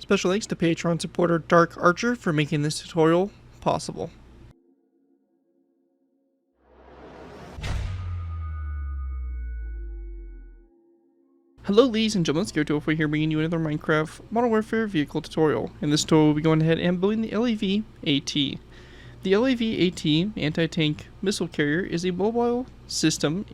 Special thanks to Patreon supporter Dark Archer for making this tutorial possible. Hello ladies and gentlemen, ZPro Warfare here, bringing you another Minecraft Modern Warfare vehicle tutorial. In this tutorial we'll be going ahead and building the LAV-AT. The LAV-AT anti-tank missile carrier is a mobile system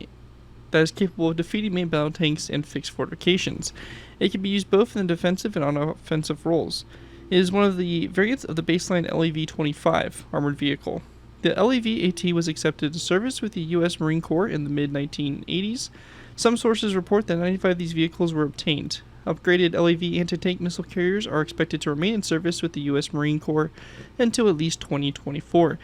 that is capable of defeating main battle tanks and fixed fortifications. It can be used both in the defensive and offensive roles. It is one of the variants of the baseline LAV-25 armored vehicle. The LAV-AT was accepted to service with the U.S. Marine Corps in the mid-1980s. Some sources report that 95 of these vehicles were obtained. Upgraded LAV anti-tank missile carriers are expected to remain in service with the U.S. Marine Corps until at least 2024.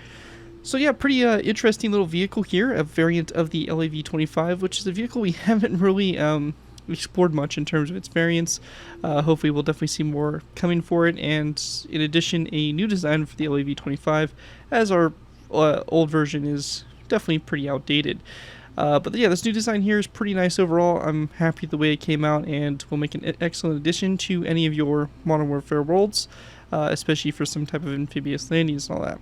So yeah, pretty interesting little vehicle here, a variant of the LAV-25, which is a vehicle we haven't really explored much in terms of its variants. Hopefully we'll definitely see more coming for it, and in addition, a new design for the LAV-25, as our old version is definitely pretty outdated. But yeah, this new design here is pretty nice overall. I'm happy with the way it came out, and will make an excellent addition to any of your Modern Warfare worlds, especially for some type of amphibious landings and all that.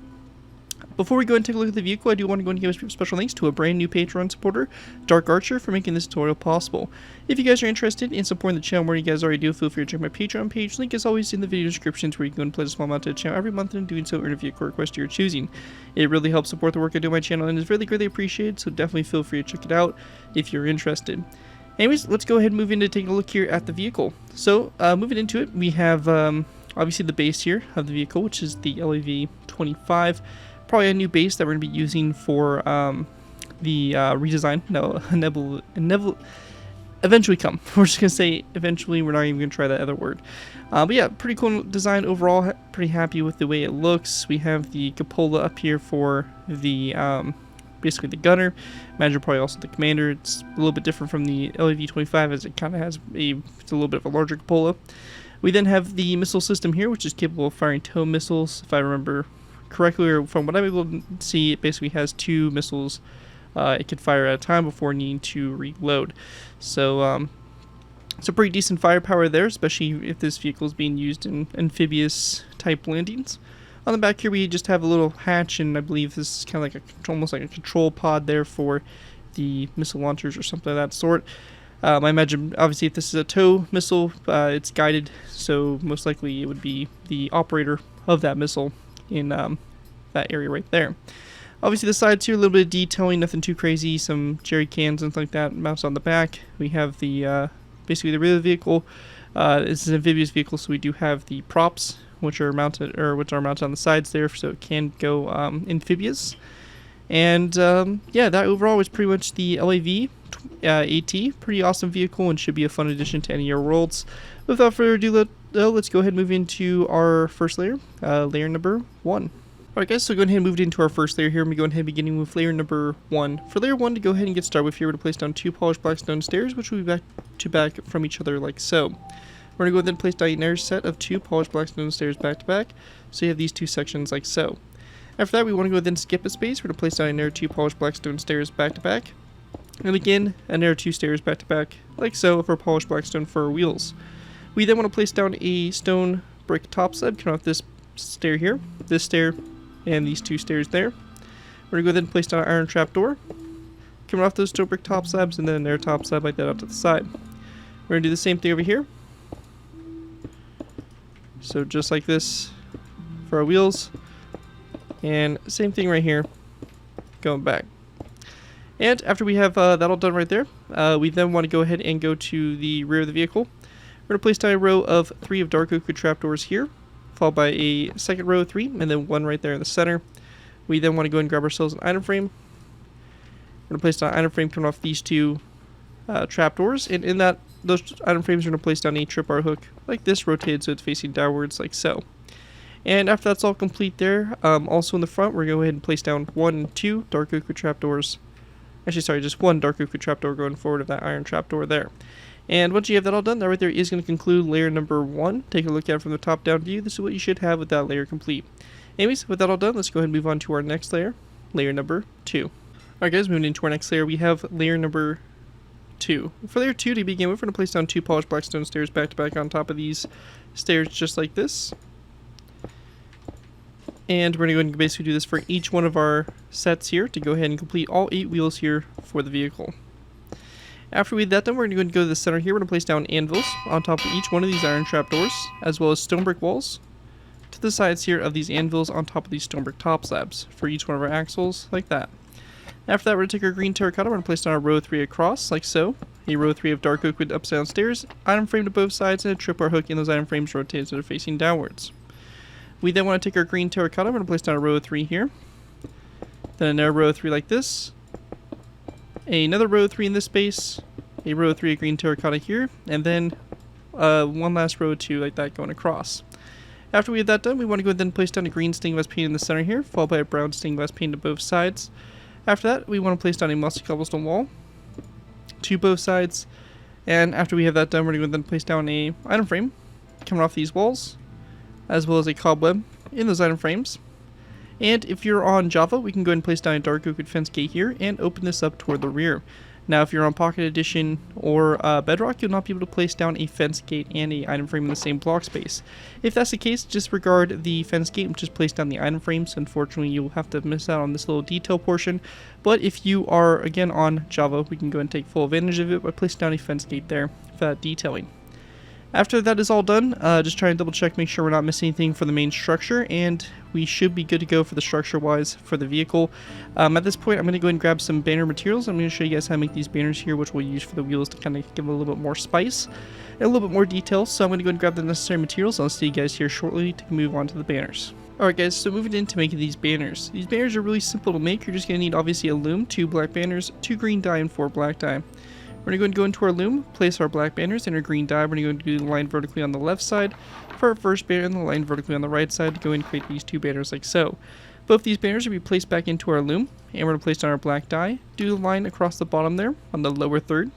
Before we go and take a look at the vehicle, I do want to go and give a special thanks to a brand new Patreon supporter, Dark Archer, for making this tutorial possible. If you guys are interested in supporting the channel more than you guys already do, feel free to check my Patreon page. Link is always in the video descriptions, where you can go and pledge a small amount to the channel every month, and in doing so earn a vehicle request you're choosing. It really helps support the work I do on my channel and is really greatly appreciated, so definitely feel free to check it out if you're interested. Anyways, let's go ahead and move into taking a look here at the vehicle. So, moving into it, we have obviously the base here of the vehicle, which is the LAV-25. Probably a new base that we're going to be using for the redesign. No, eventually come. We're just going to say eventually. We're not even going to try that other word. But yeah, pretty cool design overall. Pretty happy with the way it looks. We have the cupola up here for the basically the gunner. Imagine probably also the commander. It's a little bit different from the LAV-25, as it kind of has it's a little bit of a larger cupola. We then have the missile system here, which is capable of firing tow missiles, if I remember correctly, or from what I'm able to see, it basically has 2 missiles it can fire at a time before needing to reload. So it's a pretty decent firepower there, especially if this vehicle is being used in amphibious type landings. On the back here we just have a little hatch, and I believe this is kind of like almost like a control pod there for the missile launchers or something of that sort. I imagine obviously if this is a tow missile, it's guided, so most likely it would be the operator of that missile in that area right there. Obviously the sides here, a little bit of detailing, nothing too crazy, some jerry cans and things like that mounts on the back. We have the basically the rear of the vehicle. This is an amphibious vehicle, so we do have the props which are mounted on the sides there, so it can go amphibious. And yeah, that overall was pretty much the LAV-AT. Pretty awesome vehicle, and should be a fun addition to any of your worlds. Without further ado, let's go ahead and move into our first layer, layer number 1. Alright guys, so go ahead and move into our first layer here. I'm going to go ahead beginning with layer number 1. For layer 1, to go ahead and get started with here, we're going to place down 2 polished black stone stairs, which will be back to back from each other like so. We're going to go ahead and place down another set of 2 polished black stone stairs back to back, so you have these 2 sections like so. After that, we want to go ahead and skip a space. We're going to place down another 2 polished black stone stairs back to back, and again another 2 stairs back to back like so for polished black stone for our wheels. We then want to place down a stone brick top slab coming off this stair here, this stair, and these 2 stairs there. We're going to go ahead and place down an iron trapdoor coming off those stone brick top slabs, and then another top slab like that up to the side. We're going to do the same thing over here. So just like this for our wheels, and same thing right here going back. And after we have that all done right there, we then want to go ahead and go to the rear of the vehicle. We're going to place down a row of 3 of dark oak trapdoors here, followed by a second row of 3, and then 1 right there in the center. We then want to go and grab ourselves an item frame. We're going to place down an item frame coming off these 2 trapdoors, and in those item frames we're going to place down a tripwire hook like this, rotated so it's facing downwards like so. And after that's all complete there, also in the front we're going to go ahead and place down 1 and 2 dark oak trapdoors. Actually, sorry, just 1 dark oak trapdoor going forward of that iron trapdoor there. And once you have that all done, that right there is going to conclude layer number 1. Take a look at it from the top down view. This is what you should have with that layer complete. Anyways, with that all done, let's go ahead and move on to our next layer, layer number 2. Alright guys, moving into our next layer, we have layer number 2. For layer 2 to begin with, we're going to place down 2 polished black stone stairs back to back on top of these stairs just like this. And we're going to go ahead and basically do this for each one of our sets here to go ahead and complete all 8 wheels here for the vehicle. After we have that done, we're going to go to the center here. We're going to place down anvils on top of each one of these iron trapdoors, as well as stone brick walls to the sides here of these anvils on top of these stone brick top slabs for each one of our axles, like that. After that, we're going to take our green terracotta, we're going to place down our row 3 across, like so. A row 3 of dark oak with upside down stairs, item frame to both sides, and a tripwire hook in those item frames rotated so they're facing downwards. We then want to take our green terracotta, we're going to place down a row 3 here. Then another row 3 like this. Another row 3 in this space. A row 3 of green terracotta here. And then one last row 2 like that going across. After we have that done, we want to go ahead and place down a green stained glass pane in the center here, followed by a brown stained glass pane to both sides. After that, we want to place down a mossy cobblestone wall to both sides. And after we have that done, we're going to go ahead and place down a item frame coming off these walls, as well as a cobweb in those item frames. And if you're on Java, we can go ahead and place down a dark oak fence gate here and open this up toward the rear. Now, if you're on Pocket Edition or Bedrock, you'll not be able to place down a fence gate and a item frame in the same block space. If that's the case, disregard the fence gate and just place down the item frames. Unfortunately, you'll have to miss out on this little detail portion. But if you are, again, on Java, we can go and take full advantage of it by placing down a fence gate there for that detailing. After that is all done, just try and double check, make sure we're not missing anything for the main structure, and we should be good to go for the structure-wise for the vehicle. At this point, I'm going to go ahead and grab some banner materials. I'm going to show you guys how to make these banners here, which we'll use for the wheels to kind of give a little bit more spice and a little bit more detail. So I'm going to go ahead and grab the necessary materials. I'll see you guys here shortly to move on to the banners. Alright guys, so moving into making these banners. These banners are really simple to make. You're just going to need obviously a loom, 2 black banners, 2 green dye, and 4 black dye. We're going to go into our loom, place our black banners and our green dye. We're going to do the line vertically on the left side for our first banner and the line vertically on the right side to go and create these 2 banners like so. Both these banners will be placed back into our loom, and we're going to place down our black dye, do the line across the bottom there on the lower third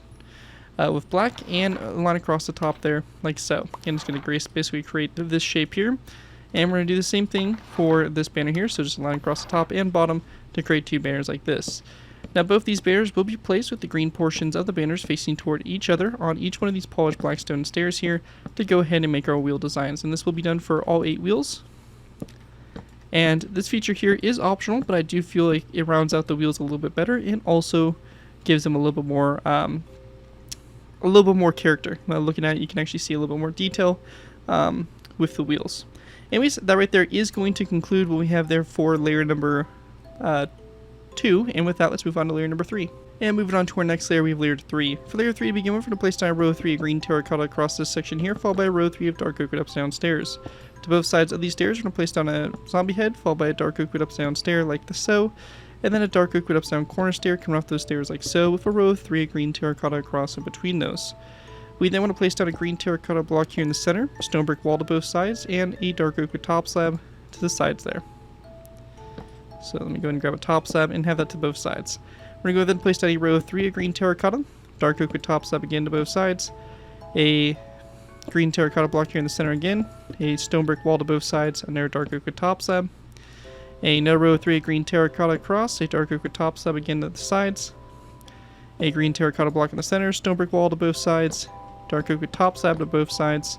with black, and a line across the top there like so. And it's going to basically create this shape here. And we're going to do the same thing for this banner here, so just a line across the top and bottom to create 2 banners like this. Now both these banners will be placed with the green portions of the banners facing toward each other on each one of these polished black stone stairs here to go ahead and make our wheel designs. And this will be done for all 8 wheels. And this feature here is optional, but I do feel like it rounds out the wheels a little bit better and also gives them a little bit more character. Now looking at it, you can actually see a little bit more detail with the wheels. Anyways, that right there is going to conclude what we have there for layer number 2, and with that, let's move on to layer number 3. And moving on to our next layer, we have layer 3. For layer 3 to begin with, we're going to place down a row 3 of green terracotta across this section here, followed by a row 3 of dark oak with upside down stairs. To both sides of these stairs, we're going to place down a zombie head, followed by a dark oak with upside down stair like so, and then a dark oak with upside down corner stair coming off those stairs like so, with a row of 3 of green terracotta across in between those. We then want to place down a green terracotta block here in the center, stone brick wall to both sides, and a dark oak with top slab to the sides there. So let me go ahead and grab a top slab and have that to both sides. We're going to go ahead and place down a row of 3 of green terracotta, dark oak with top slab again to both sides, a green terracotta block here in the center again, a stone brick wall to both sides, another dark oak with top slab, another row of 3 of green terracotta across, a dark oak with top slab again to the sides, a green terracotta block in the center, stone brick wall to both sides, dark oak with top slab to both sides,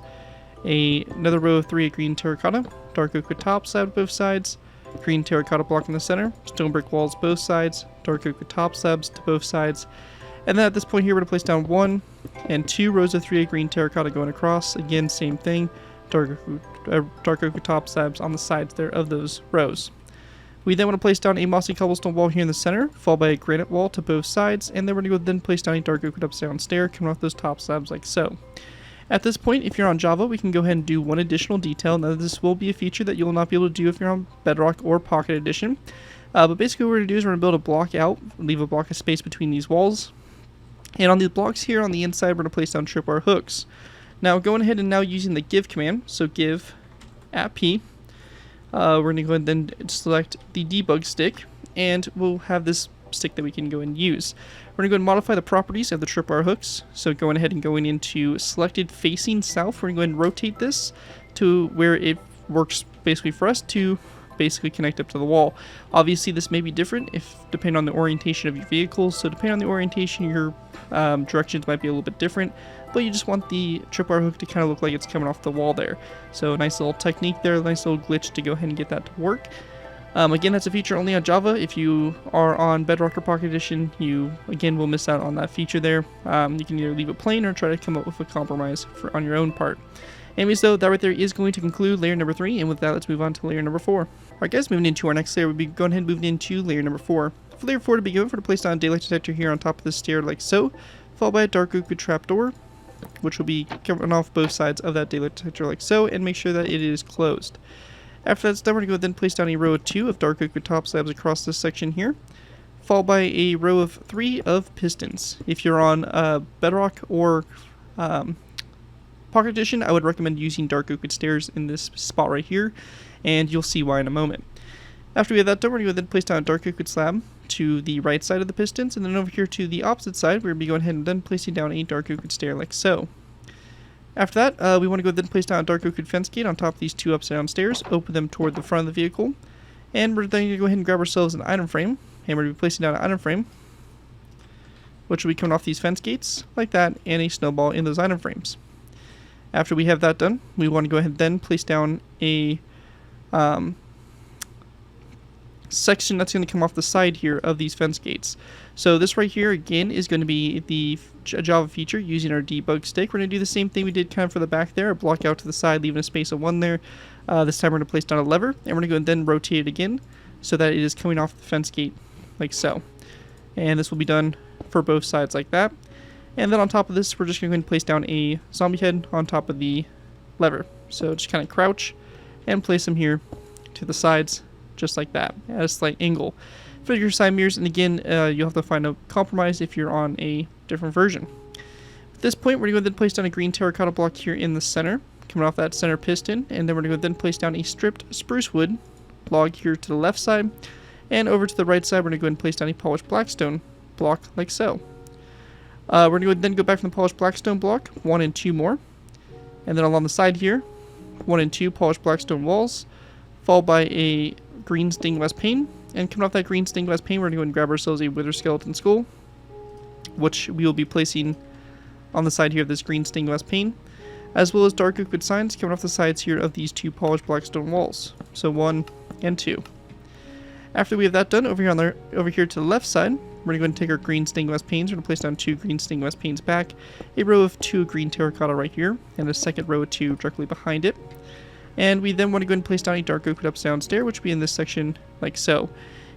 another row of 3 of green terracotta, dark oak with top slab to both sides, green terracotta block in the center, stone brick walls both sides, dark oak with top slabs to both sides, and then at this point here we're going to place down 1 and 2 rows of 3 of green terracotta going across. Again, same thing, dark oak with top slabs on the sides there of those rows. We then want to place down a mossy cobblestone wall here in the center, followed by a granite wall to both sides, and then we're going to go then place down a dark oak with upside down stair coming off those top slabs like so. At this point, if you're on Java, we can go ahead and do one additional detail. Now, this will be a feature that you will not be able to do if you're on Bedrock or Pocket Edition. But basically what we're going to do is we're going to build a block out, leave a block of space between these walls. And on these blocks here on the inside, we're going to place down tripwire hooks. Now, going ahead and now using the give command, so give at P, we're going to go ahead and then select the debug stick, and we'll have this stick that we can go and use. We're going to go and modify the properties of the tripwire hooks. So going ahead and going into selected facing south, we're going to go ahead and rotate this to where it works basically for us to basically connect up to the wall. Obviously this may be different if depending on the orientation of your vehicle, so depending on the orientation your directions might be a little bit different, but you just want the tripwire hook to kind of look like it's coming off the wall there. So nice little technique there, nice little glitch to go ahead and get that to work. Again, that's a feature only on Java. If you are on Bedrock or Pocket Edition, you again will miss out on that feature there. You can either leave it plain or try to come up with a compromise on your own part. Anyways though, that right there is going to conclude layer number 3, and with that let's move on to layer number 4. Alright guys, moving into our next layer, we'll be going ahead and moving into layer number 4. For layer 4 to begin with, we're going to place down a daylight detector here on top of the stair like so, followed by a dark oak trapdoor, which will be covering off both sides of that daylight detector like so, and make sure that it is closed. After that's done, we're going to go then place down a row of 2 of dark oak top slabs across this section here, followed by a row of 3 of pistons. If you're on Bedrock or Pocket Edition, I would recommend using dark oak stairs in this spot right here, and you'll see why in a moment. After we have that done, we're going to go then place down a dark oak slab to the right side of the pistons, and then over here to the opposite side, we're going to be going ahead and then placing down a dark oak stair like so. After that, we want to go then place down a dark oak fence gate on top of these 2 upside down stairs, open them toward the front of the vehicle, and we're then going to go ahead and grab ourselves an item frame, and we're going to be placing down an item frame, which will be coming off these fence gates like that, and a snowball in those item frames. After we have that done, we want to go ahead and then place down a section that's going to come off the side here of these fence gates. So this right here again is going to be the Java feature using our debug stick. We're going to do the same thing we did kind of for the back there, a block out to the side, leaving a space of 1 there. This time we're going to place down a lever, and we're going to go and then rotate it again so that it is coming off the fence gate like so. And this will be done for both sides like that. And then on top of this, we're just going to go ahead and place down a zombie head on top of the lever. So just kind of crouch and place them here to the sides just like that at a slight angle. For your side mirrors, and again, you'll have to find a compromise if you're on a different version. At this point, we're going to go then place down a green terracotta block here in the center, coming off that center piston, and then we're going to go then place down a stripped spruce wood log here to the left side, and over to the right side, we're going to go ahead and place down a polished blackstone block like so. We're going to then go back from the polished blackstone block, 1 and 2 more, and then along the side here, 1 and 2 polished blackstone walls, followed by a green stained glass pane. And coming off that green stained glass pane, we're going to go and grab ourselves a wither skeleton skull, which we will be placing on the side here of this green stained glass pane, as well as dark oak signs coming off the sides here of these 2 polished blackstone walls. So 1 and 2. After we have that done, over here to the left side, we're going to go and take our green stained glass panes. We're going to place down 2 green stained glass panes back, a row of 2 green terracotta right here, and a second row of 2 directly behind it. And we then want to go ahead and place down a dark oak upside stair, which will be in this section like so.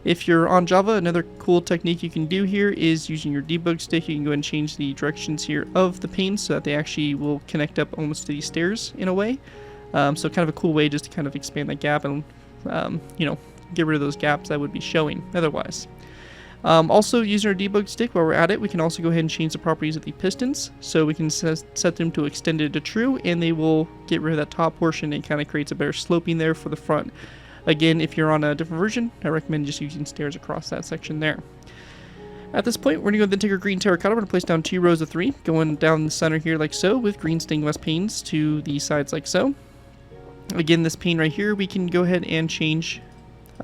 If you're on Java, another cool technique you can do here is using your debug stick. You can go ahead and change the directions here of the panes so that they actually will connect up almost to these stairs in a way. So kind of a cool way just to kind of expand that gap and, you know, get rid of those gaps that would be showing otherwise. Also, using our debug stick, while we're at it, we can also go ahead and change the properties of the pistons. So we can set them to extended to true, and they will get rid of that top portion and kind of creates a better sloping there for the front. Again, if you're on a different version, I recommend just using stairs across that section there. At this point, we're going to go then take our green terracotta. We're going to place down 2 rows of 3, going down the center here like so, with green stained glass panes to the sides like so. Again, this pane right here, we can go ahead and change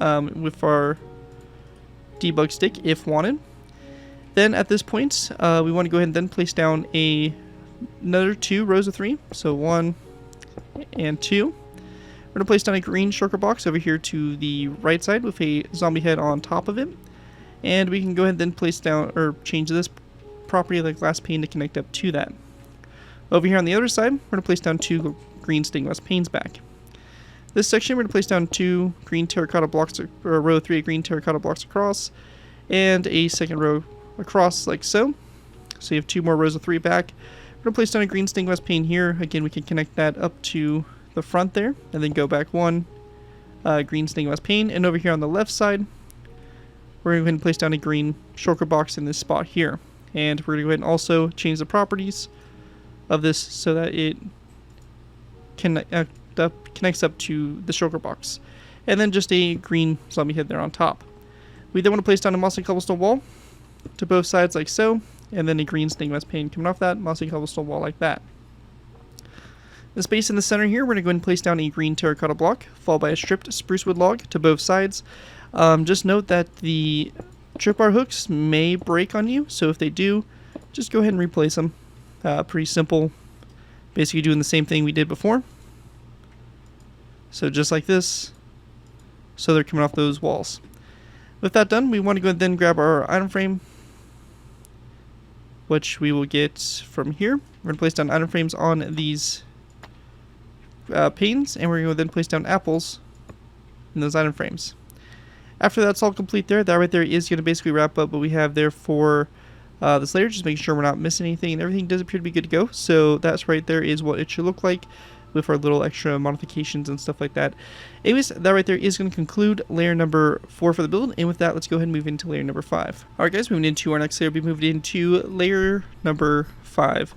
with our debug stick if wanted. Then at this point, we want to go ahead and then place down another 2 rows of 3, so 1 and 2. We're going to place down a green shulker box over here to the right side with a zombie head on top of it, and we can go ahead and then place down or change this property of the glass pane to connect up to that. Over here on the other side, we're going to place down 2 green stained glass panes back. This section, we're going to place down 2 green terracotta blocks, or a row of 3 green terracotta blocks across, and a second row across like so. So you have 2 more rows of 3 back. We're going to place down a green stained glass pane here. Again, we can connect that up to the front there, and then go back 1 green stained glass pane. And over here on the left side, we're going to go ahead and place down a green shulker box in this spot here. And we're going to go ahead and also change the properties of this so that it connects up to the shulker box. And then just a green zombie head there on top. We then want to place down a mossy cobblestone wall to both sides like so, and then a green stained glass pane coming off that mossy cobblestone wall like that. The space in the center here, we're going to go ahead and place down a green terracotta block, followed by a stripped spruce wood log to both sides. Just note that the tripwire hooks may break on you, so if they do, just go ahead and replace them. Pretty simple, basically doing the same thing we did before. So just like this, so they're coming off those walls. With that done, we want to go and then grab our item frame, which we will get from here. We're going to place down item frames on these panes, and we're going to then place down apples in those item frames. After that's all complete there, that right there is going to basically wrap up what we have there for this layer, just making sure we're not missing anything, and everything does appear to be good to go. So that's right there is what it should look like with our little extra modifications and stuff like that. Anyways, that right there is going to conclude layer number 4 for the build, and with that, let's go ahead and move into layer number 5. Alright guys, moving into our next layer, we moved into layer number 5.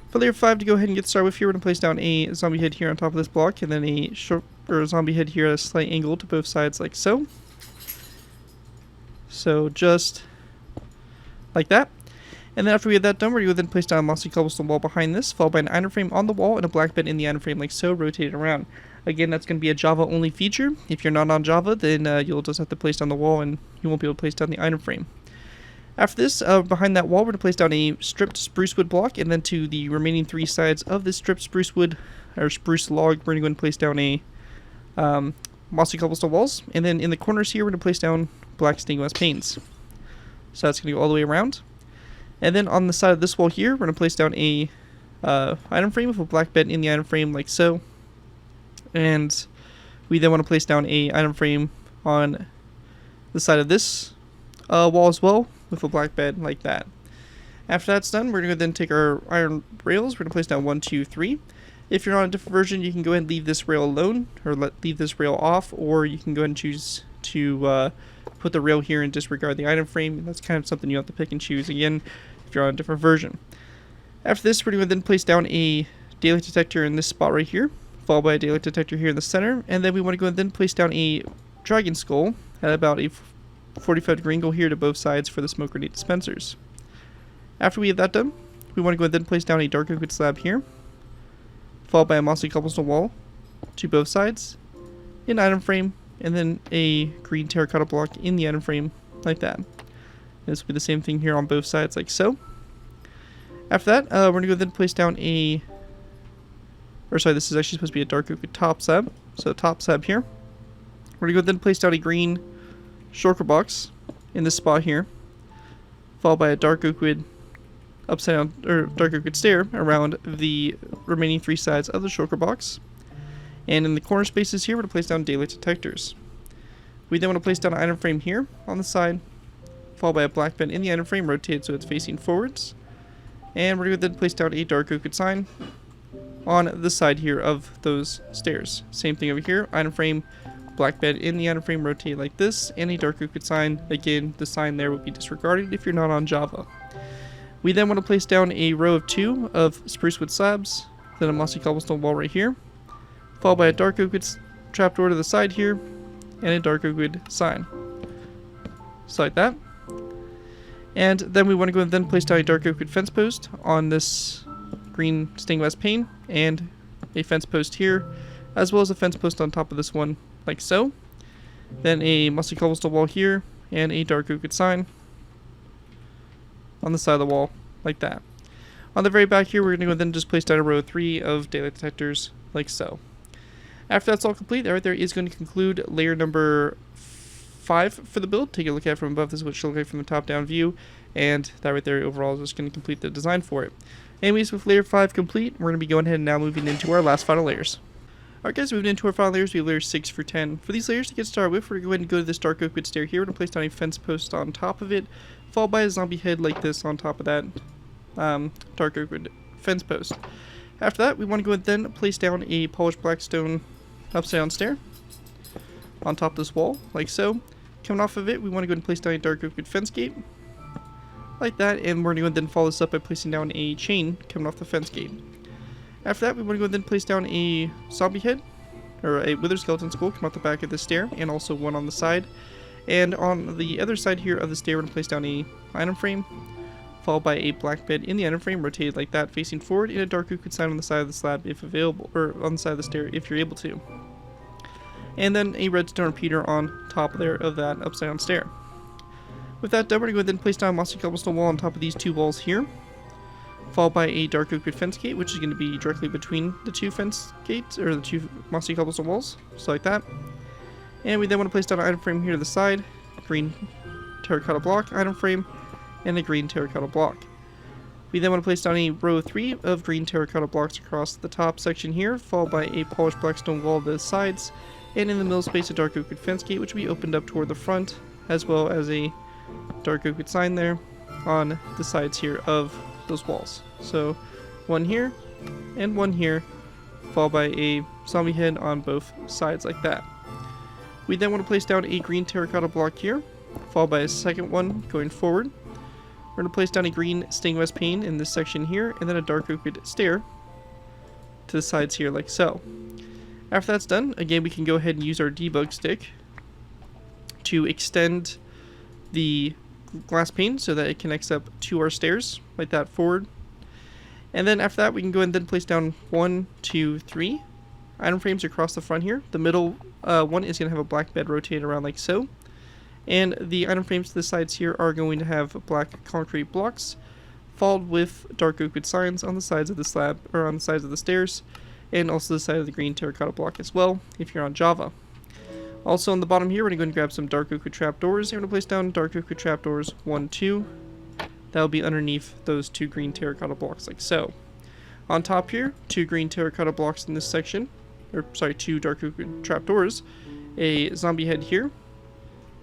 For layer 5, to go ahead and get started with here, we're going to place down a zombie head here on top of this block, and then a zombie head here at a slight angle to both sides like so. So just like that. And then after we have that done, we're going to then place down a mossy cobblestone wall behind this, followed by an item frame on the wall and a black bed in the item frame like so, rotated around. Again, that's going to be a Java only feature. If you're not on Java, then you'll just have to place down the wall and you won't be able to place down the item frame. After this, behind that wall, we're going to place down a stripped spruce wood block, and then to the remaining 3 sides of this stripped spruce wood, or spruce log, we're going to go and place down a mossy cobblestone walls, and then in the corners here, we're going to place down black stained glass panes. So that's going to go all the way around. And then on the side of this wall here, we're going to place down a item frame with a black bed in the item frame like so. And we then want to place down a item frame on the side of this wall as well with a black bed like that. After that's done, we're going to then take our iron rails. We're going to place down 1, 2, 3. If you're on a different version, you can go ahead and leave this rail alone, or leave this rail off, or you can go ahead and choose to put the rail here and disregard the item frame. That's kind of something you have to pick and choose again if you're on a different version. After this, we're going to then place down a daylight detector in this spot right here, followed by a daylight detector here in the center, and then we want to go and then place down a dragon skull at about a 45-degree angle here to both sides for the smoke grenade dispensers. After we have that done, we want to go and then place down a dark oak slab here, followed by a mossy cobblestone wall to both sides, an item frame, and then a green terracotta block in the item frame like that. This will be the same thing here on both sides like so. After that, we're going to go then place down a, this is actually supposed to be a dark oak top slab, so top slab here. We're going to go then place down a green shulker box in this spot here, followed by a dark oak wood upside down, or dark oak wood stair around the remaining 3 sides of the shulker box. And in the corner spaces here, we're going to place down daylight detectors. We then want to place down an item frame here on the side, followed by a black bed in the item frame, rotated so it's facing forwards. And we're going to then place down a dark oak sign on the side here of those stairs. Same thing over here, item frame, black bed in the item frame, rotate like this, and a dark oak sign. Again, the sign there will be disregarded if you're not on Java. We then want to place down a row of 2 of spruce wood slabs, then a mossy cobblestone wall right here, followed by a dark oak trapdoor to the side here, and a dark oak sign. Just like that. And then we want to go and then place down a dark oak fence post on this green stained glass pane, and a fence post here, as well as a fence post on top of this one, like so. Then a mossy cobblestone wall here, and a dark oak sign on the side of the wall, like that. On the very back here, we're going to go and then just place down a row of 3 of daylight detectors, like so. After that's all complete, that right there is going to conclude layer number 5 for the build. Take a look at it from above. This is what it should look like from the top-down view, and that right there overall is just going to complete the design for it. Anyways, with layer 5 complete, we're going to be going ahead and now moving into our last final layers. Alright guys, moving into our final layers, we have layers 6 through 10. For these layers to get started with, we're going to go ahead and go to this dark oak wood stair here. We're going to place down a fence post on top of it, followed by a zombie head like this on top of that dark oak wood fence post. After that, we want to go ahead and then place down a polished black stone upside down stair on top of this wall, like so. Coming off of it, we want to go ahead and place down a dark oak wood fence gate, like that, and we're going to go ahead and then follow this up by placing down a chain coming off the fence gate. After that, we want to go ahead and then place down a zombie head, or a wither skeleton skull, come off the back of the stair, and also one on the side. And on the other side here of the stair, we're going to place down a item frame, followed by a black bed in the item frame rotated like that facing forward, and a dark oak sign on the side of the slab if available, or on the side of the stair if you're able to. And then a redstone repeater on top there of that upside down stair. With that done, we're going to go ahead and place down a mossy cobblestone wall on top of these two walls here, followed by a dark oak fence gate, which is going to be directly between the two fence gates, or the two mossy cobblestone walls, just like that. And we then want to place down an item frame here to the side, green terracotta block item frame, and a green terracotta block. We then want to place down a row of 3 of green terracotta blocks across the top section here, followed by a polished black stone wall to the sides, and in the middle space a dark oak fence gate, which will be opened up toward the front, as well as a dark oak sign there on the sides here of those walls. So one here and one here, followed by a zombie head on both sides like that. We then want to place down a green terracotta block here, followed by a second one going forward. We're going to place down a green stained glass pane in this section here, and then a dark oak stair to the sides here like so. After that's done, again we can go ahead and use our debug stick to extend the glass pane so that it connects up to our stairs like that forward. And then after that we can go ahead and then place down 1, 2, 3 item frames across the front here. The middle one is going to have a black bed rotated around like so, and the item frames to the sides here are going to have black concrete blocks followed with dark oak signs on the sides of the slab, or on the sides of the stairs, and also the side of the green terracotta block as well if you're on Java. Also on the bottom here, we're going to go and grab some dark oak trapdoors, and we're going to place down dark oak trapdoors 1, 2. That will be underneath those 2 green terracotta blocks like so. On top here, 2 green terracotta blocks in this section, or sorry, 2 dark oak trapdoors, a zombie head here,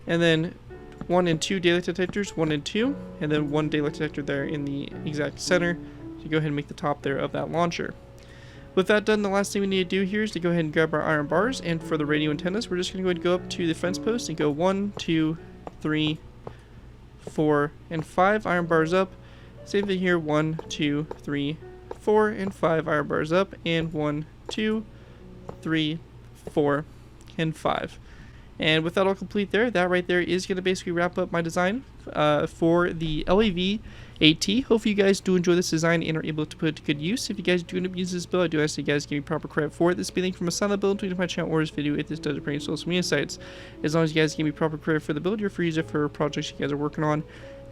and then 1 and 2 daylight detectors, 1 and 2, and then 1 daylight detector there in the exact center to go ahead and make the top there of that launcher. With that done, the last thing we need to do here is to go ahead and grab our iron bars, and for the radio antennas, we're just going to go ahead and go up to the fence post and go 1, 2, 3, 4, and 5 iron bars up. Same thing here, 1, 2, 3, 4, and 5 iron bars up, and 1, 2, 3, 4, and 5. And with that all complete there, that right there is going to basically wrap up my design for the LAV-AT. Hopefully you guys do enjoy this design and are able to put it to good use. If you guys do end up using this build, I do ask that you guys give me proper credit for it. This will be linked from a silent build to my channel or this video if this does appear in social media sites. As long as you guys give me proper credit for the build, you're free to use it for projects you guys are working on.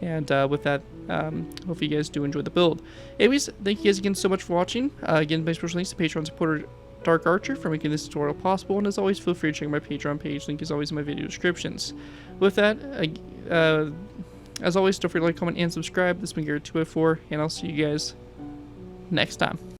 And with that, hopefully you guys do enjoy the build. Anyways, thank you guys again so much for watching. Again, my special thanks to Patreon supporter Dark Archer for making this tutorial possible, and as always, feel free to check my Patreon page. Link is always in my video descriptions. With that, as always, don't forget to like, comment, and subscribe. This has been Garrett204, and I'll see you guys next time.